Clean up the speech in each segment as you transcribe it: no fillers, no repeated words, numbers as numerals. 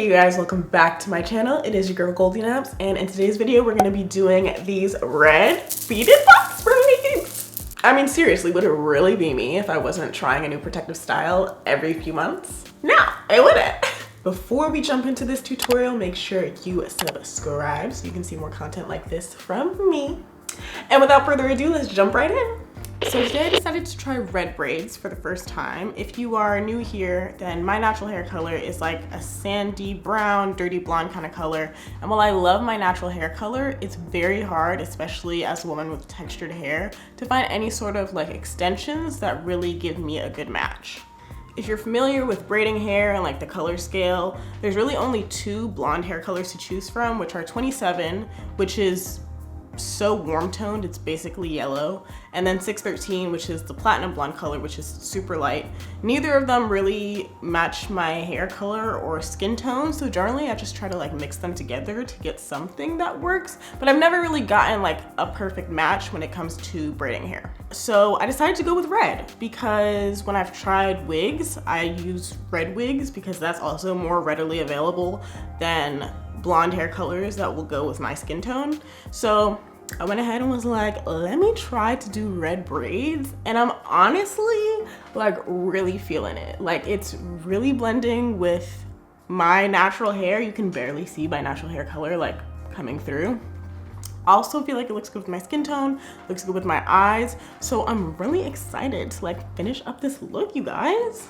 Hey you guys, welcome back to my channel. It is your girl GOLDYNAPS, and in today's video we're going to be doing these red beaded box braids. I mean, seriously, would it really be me if I wasn't trying a new protective style every few months? No, it wouldn't. Before we jump into this tutorial, make sure you subscribe so you can see more content like this from me. And without further ado, let's jump right in. So today I decided to try red braids for the first time. If you are new here, then my natural hair color is like a sandy brown, dirty blonde kind of color. And while I love my natural hair color, it's very hard, especially as a woman with textured hair, to find any sort of like extensions that really give me a good match. If you're familiar with braiding hair and like the color scale, there's really only two blonde hair colors to choose from, which are 27, which is so warm toned, it's basically yellow, and then 613, which is the platinum blonde color, which is super light. Neither of them really match my hair color or skin tone, so generally I just try to like mix them together to get something that works, but I've never really gotten like a perfect match when it comes to braiding hair. So I decided to go with red because when I've tried wigs, I use red wigs because that's also more readily available than blonde hair colors that will go with my skin tone. So I went ahead and was like, let me try to do red braids, and I'm honestly like really feeling it. Like it's really blending with my natural hair. You can barely see my natural hair color like coming through. I also feel like it looks good with my skin tone, looks good with my eyes. So I'm really excited to like finish up this look, you guys.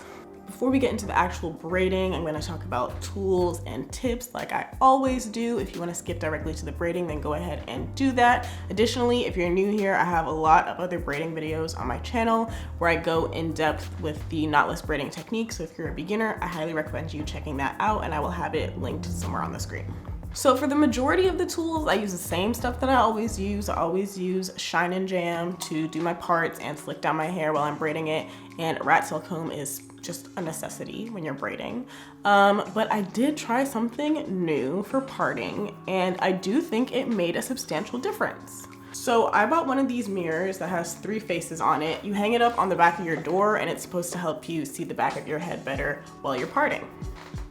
Before we get into the actual braiding, I'm going to talk about tools and tips like I always do. If you want to skip directly to the braiding, then go ahead and do that. Additionally, if you're new here, I have a lot of other braiding videos on my channel where I go in depth with the knotless braiding technique. So if you're a beginner, I highly recommend you checking that out, and I will have it linked somewhere on the screen. So for the majority of the tools, I use the same stuff that I always use. I always use Shine and Jam to do my parts and slick down my hair while I'm braiding it, and a rat tail comb is just a necessity when you're braiding. But I did try something new for parting, and I do think it made a substantial difference. So I bought one of these mirrors that has 3 faces on it. You hang it up on the back of your door, and it's supposed to help you see the back of your head better while you're parting.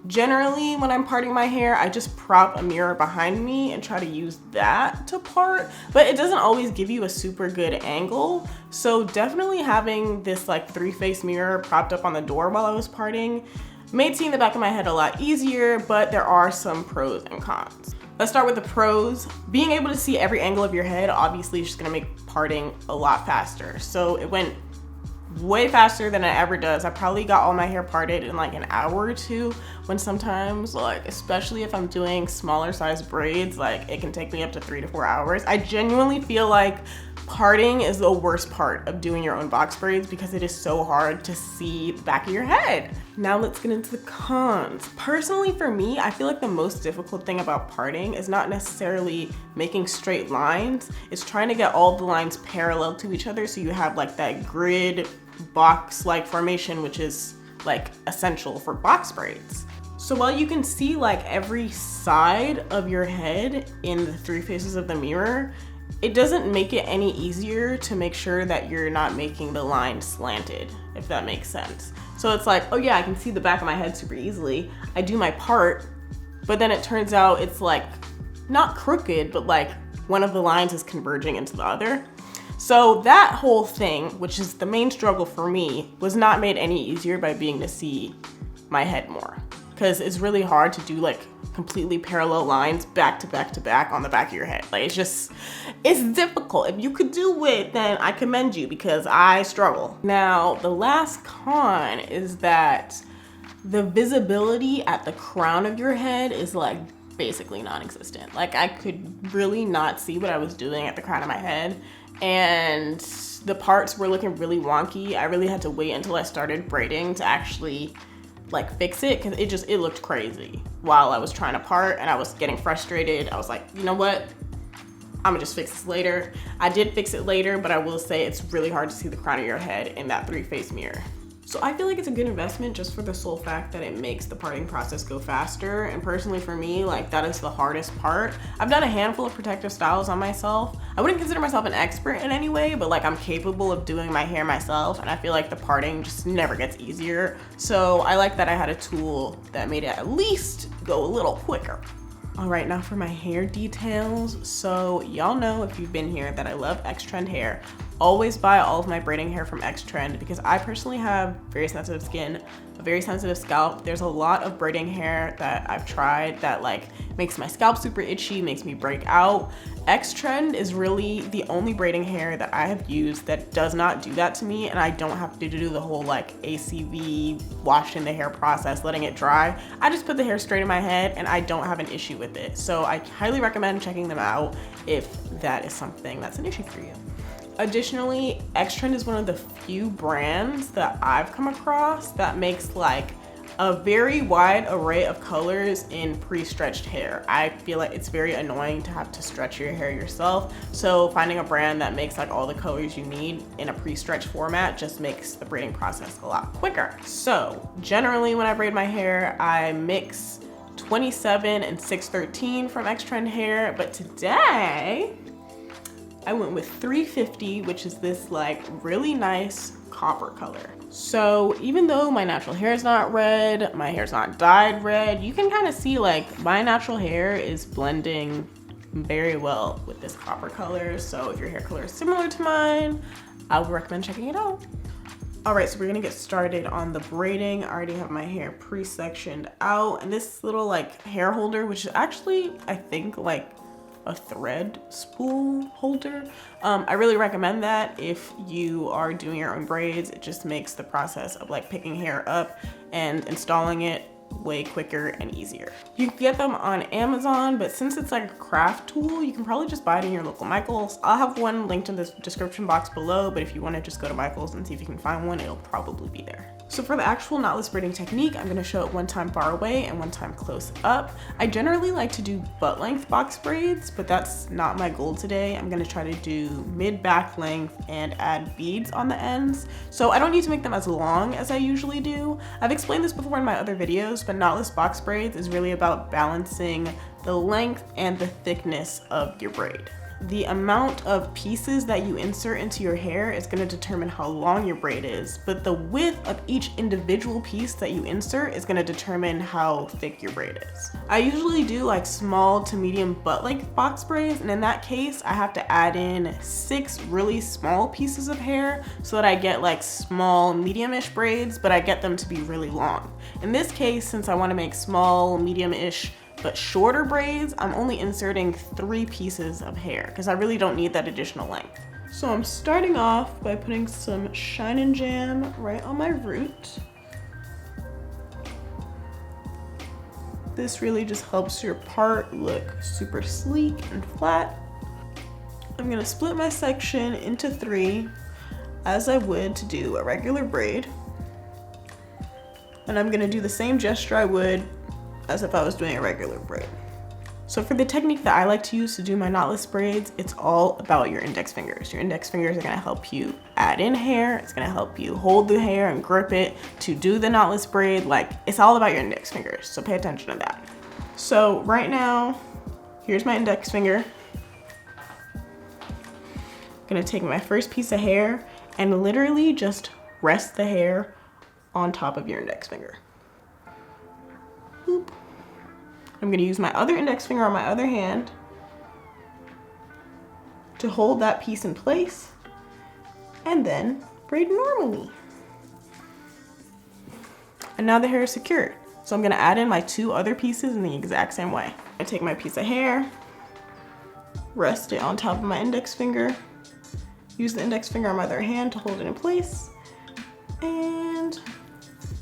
Generally, when I'm parting my hair, I just prop a mirror behind me and try to use that to part, but it doesn't always give you a super good angle. So definitely having this like 3-face mirror propped up on the door while I was parting made seeing the back of my head a lot easier, but there are some pros and cons. Let's start with the pros. Being able to see every angle of your head obviously is just gonna make parting a lot faster. So it went way faster than it ever does. I probably got all my hair parted in like an hour or 2, when sometimes, like especially if I'm doing smaller size braids, like it can take me up to 3 to 4 hours. I genuinely feel like parting is the worst part of doing your own box braids because it is so hard to see the back of your head. Now let's get into the cons. Personally for me, I feel like the most difficult thing about parting is not necessarily making straight lines. It's trying to get all the lines parallel to each other so you have like that grid box-like formation, which is like essential for box braids. So while you can see like every side of your head in the 3 faces of the mirror, it doesn't make it any easier to make sure that you're not making the line slanted, if that makes sense. So it's like, oh yeah, I can see the back of my head super easily. I do my part, but then it turns out it's like not crooked, but like one of the lines is converging into the other. So that whole thing, which is the main struggle for me, was not made any easier by being to see my head more. Because it's really hard to do like completely parallel lines back to back to back on the back of your head. Like it's difficult. If you could do it, then I commend you because I struggle. Now, the last con is that the visibility at the crown of your head is like basically non-existent. Like I could really not see what I was doing at the crown of my head, and the parts were looking really wonky. I really had to wait until I started braiding to actually like fix it, because it looked crazy while I was trying to part, and I was getting frustrated. I was like, you know what, I'm gonna just fix this later. I did fix it later, but I will say it's really hard to see the crown of your head in that 3-face mirror. So I feel like it's a good investment just for the sole fact that it makes the parting process go faster. And personally for me, like that is the hardest part. I've done a handful of protective styles on myself. I wouldn't consider myself an expert in any way, but like I'm capable of doing my hair myself. And I feel like the parting just never gets easier. So I like that I had a tool that made it at least go a little quicker. All right, now for my hair details. So y'all know if you've been here that I love X-Trend hair. Always buy all of my braiding hair from X-Trend because I personally have very sensitive skin, a very sensitive scalp. There's a lot of braiding hair that I've tried that like makes my scalp super itchy, makes me break out. X-Trend is really the only braiding hair that I have used that does not do that to me, and I don't have to do the whole like ACV washing the hair process, letting it dry. I just put the hair straight in my head and I don't have an issue with it. So I highly recommend checking them out if that is something that's an issue for you. Additionally, X-Trend is one of the few brands that I've come across that makes like a very wide array of colors in pre-stretched hair. I feel like it's very annoying to have to stretch your hair yourself. So finding a brand that makes like all the colors you need in a pre-stretched format just makes the braiding process a lot quicker. So generally when I braid my hair, I mix 27 and 613 from X-Trend hair, but today I went with 350, which is this like really nice copper color. So even though my natural hair is not red, my hair's not dyed red, you can kind of see like my natural hair is blending very well with this copper color. So if your hair color is similar to mine, I would recommend checking it out. All right, so we're gonna get started on the braiding. I already have my hair pre-sectioned out, and this little like hair holder, which is actually, I think like a thread spool holder. I really recommend that if you are doing your own braids. It just makes the process of like picking hair up and installing it way quicker and easier. You can get them on Amazon, but since it's like a craft tool, you can probably just buy it in your local Michaels. I'll have one linked in the description box below, but if you want to just go to Michaels and see if you can find one, it'll probably be there. So for the actual knotless braiding technique, I'm going to show it one time far away and one time close up. I generally like to do butt length box braids, but that's not my goal today. I'm going to try to do mid back length and add beads on the ends. So I don't need to make them as long as I usually do. I've explained this before in my other videos, but knotless box braids is really about balancing the length and the thickness of your braid. The amount of pieces that you insert into your hair is going to determine how long your braid is, but the width of each individual piece that you insert is going to determine how thick your braid is. I usually do like small to medium butt length box braids, and in that case I have to add in 6 really small pieces of hair so that I get like small medium-ish braids, but I get them to be really long. In this case, since I want to make small medium-ish but shorter braids, I'm only inserting 3 pieces of hair because I really don't need that additional length. So I'm starting off by putting some Shine and Jam right on my root. This really just helps your part look super sleek and flat. I'm gonna split my section into 3 as I would to do a regular braid. And I'm gonna do the same gesture I would as if I was doing a regular braid. So for the technique that I like to use to do my knotless braids, it's all about your index fingers. Your index fingers are gonna help you add in hair. It's gonna help you hold the hair and grip it to do the knotless braid. Like, it's all about your index fingers, so pay attention to that. So right now, here's my index finger. I'm gonna take my first piece of hair and literally just rest the hair on top of your index finger. Boop. I'm gonna use my other index finger on my other hand to hold that piece in place and then braid normally. And now the hair is secured. So I'm gonna add in my 2 other pieces in the exact same way. I take my piece of hair, rest it on top of my index finger, use the index finger on my other hand to hold it in place, and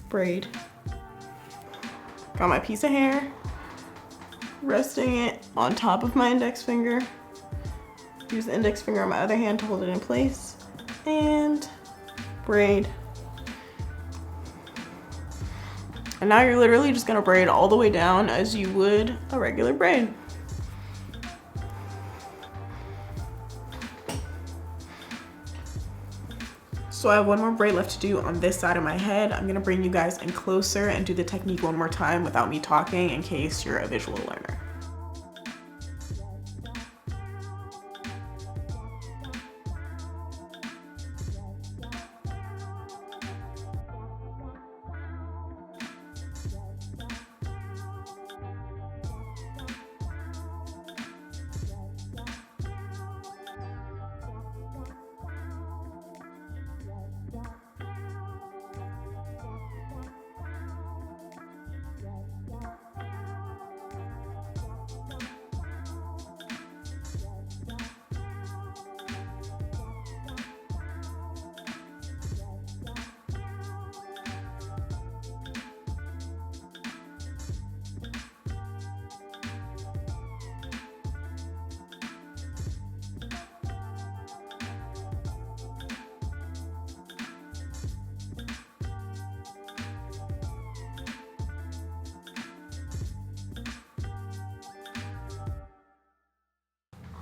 braid. Got my piece of hair, resting it on top of my index finger, use the index finger on my other hand to hold it in place, and braid. And now you're literally just gonna braid all the way down as you would a regular braid. So I have one more braid left to do on this side of my head. I'm gonna bring you guys in closer and do the technique one more time without me talking in case you're a visual learner.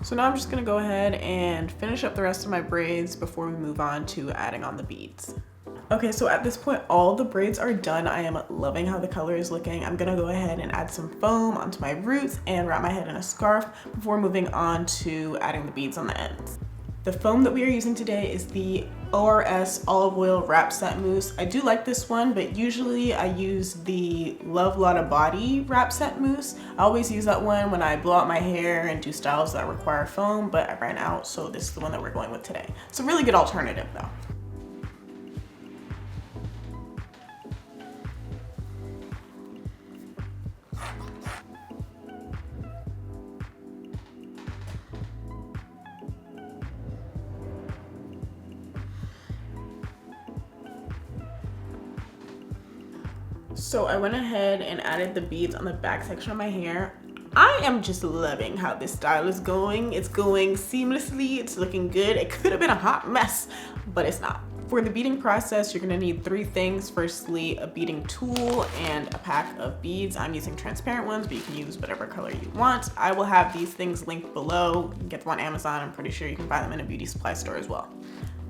So now I'm just gonna go ahead and finish up the rest of my braids before we move on to adding on the beads. Okay, so at this point, all the braids are done. I am loving how the color is looking. I'm gonna go ahead and add some foam onto my roots and wrap my head in a scarf before moving on to adding the beads on the ends. The foam that we are using today is the ORS Olive Oil Wrap Set Mousse. I do like this one, but usually I use the Love Lotta Body Wrap Set Mousse. I always use that one when I blow out my hair and do styles that require foam, but I ran out, so this is the one that we're going with today. It's a really good alternative though. So I went ahead and added the beads on the back section of my hair. I am just loving how this style is going. It's going seamlessly, it's looking good. It could have been a hot mess, but it's not. For the beading process, you're gonna need 3 things. Firstly, a beading tool and a pack of beads. I'm using transparent ones, but you can use whatever color you want. I will have these things linked below. You can get them on Amazon. I'm pretty sure you can buy them in a beauty supply store as well.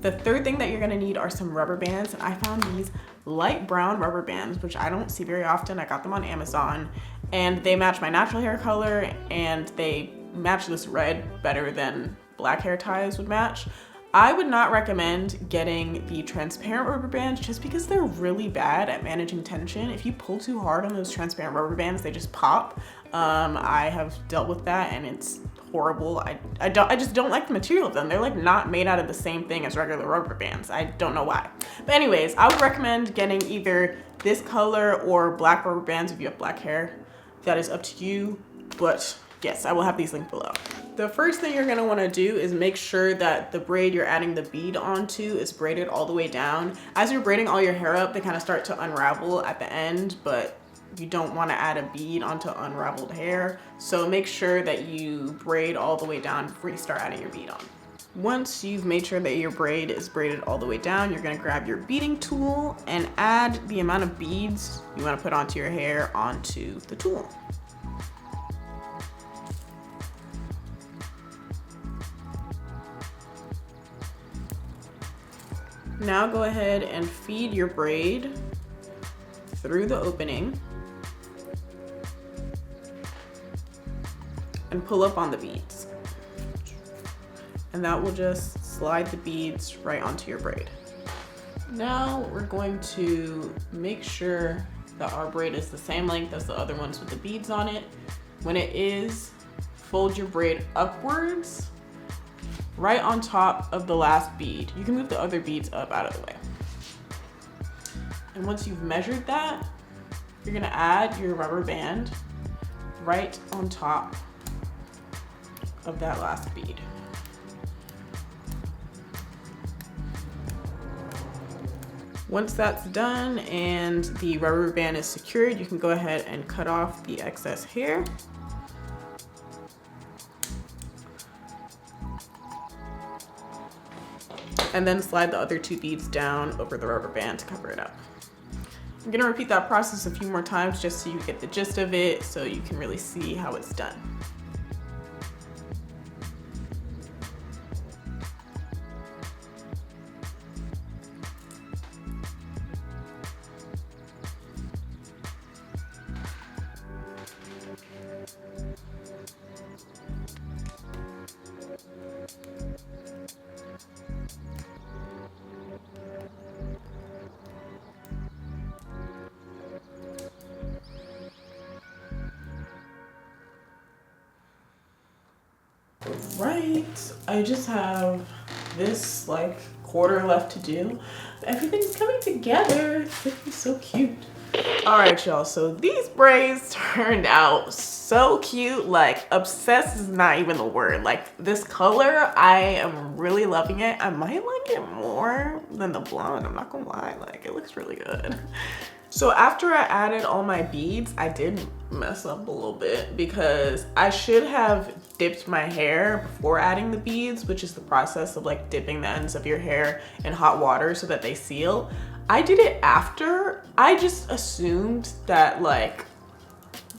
The third thing that you're gonna need are some rubber bands, and I found these light brown rubber bands, which I don't see very often. I got them on Amazon, and they match my natural hair color, and they match this red better than black hair ties would match. I would not recommend getting the transparent rubber bands just because they're really bad at managing tension. If you pull too hard on those transparent rubber bands, they just pop. I have dealt with that and it's horrible. I just don't like the material of them. They're like not made out of the same thing as regular rubber bands. I don't know why. But anyways, I would recommend getting either this color or black rubber bands if you have black hair. That is up to you, but yes, I will have these linked below. The first thing you're gonna wanna do is make sure that the braid you're adding the bead onto is braided all the way down. As you're braiding all your hair up, they kind of start to unravel at the end, but you don't wanna add a bead onto unraveled hair. So make sure that you braid all the way down before you start adding your bead on. Once you've made sure that your braid is braided all the way down, you're gonna grab your beading tool and add the amount of beads you wanna put onto your hair onto the tool. Now go ahead and feed your braid through the opening and pull up on the beads. And that will just slide the beads right onto your braid. Now we're going to make sure that our braid is the same length as the other ones with the beads on it. When it is, fold your braid upwards right on top of the last bead. You can move the other beads up out of the way. And once you've measured that, you're gonna add your rubber band right on top of that last bead. Once that's done and the rubber band is secured, you can go ahead and cut off the excess hair. And then slide the other 2 beads down over the rubber band to cover it up. I'm gonna repeat that process a few more times just so you get the gist of it, so you can really see how it's done. Right, I just have this like quarter left to do. Everything's coming together. It's looking so cute. All right, y'all, so these braids turned out so cute. Like, obsessed is not even the word. Like, this color, I am really loving it. I might like it more than the blonde, I'm not gonna lie. Like, it looks really good. So after I added all my beads, I did mess up a little bit because I should have dipped my hair before adding the beads, which is the process of like dipping the ends of your hair in hot water so that they seal. I did it after. I just assumed that like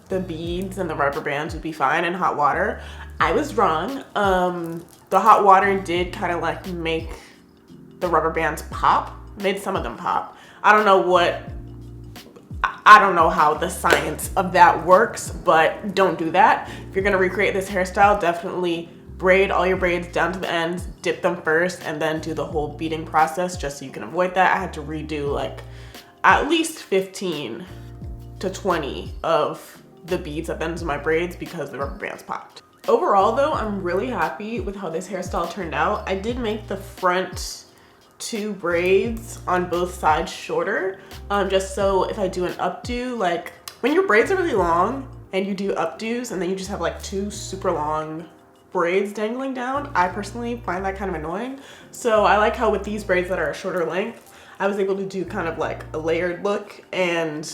the beads and the rubber bands would be fine in hot water. I was wrong. The hot water did kind of like make the rubber bands pop, made some of them pop. I don't know how the science of that works, but don't do that. If you're gonna recreate this hairstyle, definitely braid all your braids down to the ends, dip them first, and then do the whole beading process just so you can avoid that. I had to redo like at least 15 to 20 of the beads at the ends of my braids because the rubber bands popped. Overall though, I'm really happy with how this hairstyle turned out. I did make the front 2 braids on both sides shorter, just so if I do an updo, like when your braids are really long and you do updos and then you just have like 2 super long braids dangling down, I personally find that kind of annoying. So I like how with these braids that are a shorter length, I was able to do kind of like a layered look, and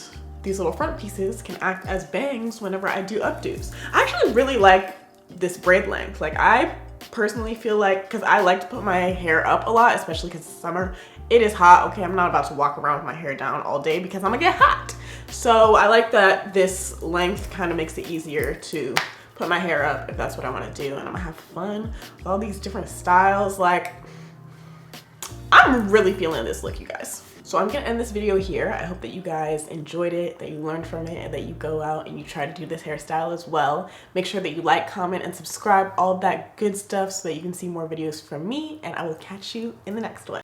these little front pieces can act as bangs whenever I do updos. I actually really like this braid length. Like, I personally feel like, because I like to put my hair up a lot, especially because it's summer, it is hot. Okay, I'm not about to walk around with my hair down all day because I'm gonna get hot. So I like that this length kind of makes it easier to put my hair up if that's what I want to do, and I'm gonna have fun with all these different styles. Like, I'm really feeling this look, you guys. So I'm gonna end this video here. I hope that you guys enjoyed it, that you learned from it, and that you go out and you try to do this hairstyle as well. Make sure that you like, comment, and subscribe, all of that good stuff, so that you can see more videos from me, and I will catch you in the next one.